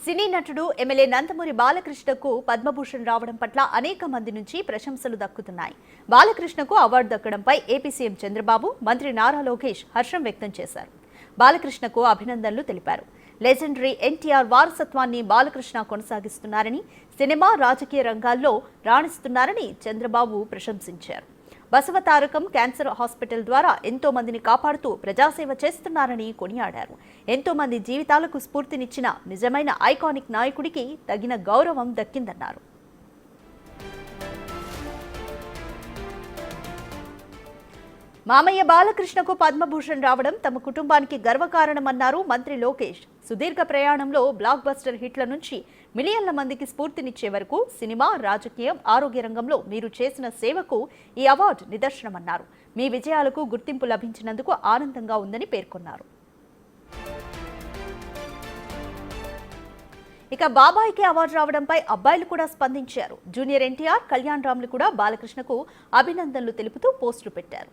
సినీ నటుడు ఎమ్మెల్యే నందమూరి బాలకృష్ణకు పద్మభూషణ్ రావడం పట్ల అనేక మంది నుంచి ప్రశంసలు దక్కుతున్నాయి. బాలకృష్ణకు అవార్డు దక్కడంపై ఏపీ సీఎం చంద్రబాబు, మంత్రి నారా లోకేష్ హర్షం వ్యక్తం చేశారు. బాలకృష్ణకు అభినందనలు తెలిపారు. లెజెండరీ ఎన్టీఆర్ వారసత్వాన్ని బాలకృష్ణ కొనసాగిస్తున్నారని, సినిమా, రాజకీయ రంగాల్లో రాణిస్తున్నారని చంద్రబాబు ప్రశంసించారు. బసవతారకం క్యాన్సర్ హాస్పిటల్ ద్వారా ఎంతో మందిని కాపాడుతూ ప్రజాసేవ చేస్తున్నారని కొనియాడారు. ఎంతో మంది జీవితాలకు స్ఫూర్తినిచ్చిన నిజమైన ఐకానిక్ నాయకుడికి తగిన గౌరవం దక్కిందన్నారు. మామయ్య బాలకృష్ణకు పద్మభూషణ్ రావడం తమ కుటుంబానికి గర్వకారణమన్నారు మంత్రి లోకేష్. సుదీర్ఘ ప్రయాణంలో బ్లాక్ బస్టర్ హిట్ల నుంచి మిలియన్ల మందికి స్ఫూర్తినిచ్చే వరకు సినిమా, రాజకీయం, ఆరోగ్య రంగంలో మీరు చేసిన సేవకు ఈ అవార్డు నిదర్శనమన్నారు. మీ విజయాలకు గుర్తింపు లభించినందుకు ఆనందంగా ఉందని పేర్కొన్నారు. ఇక బాబాయికి అవార్డు రావడంపై అబ్బాయిలు కూడా స్పందించారు. జూనియర్ ఎన్టీఆర్, కళ్యాణ్ రామ్లు కూడా బాలకృష్ణకు అభినందనలు తెలుపుతూ పోస్టులు పెట్టారు.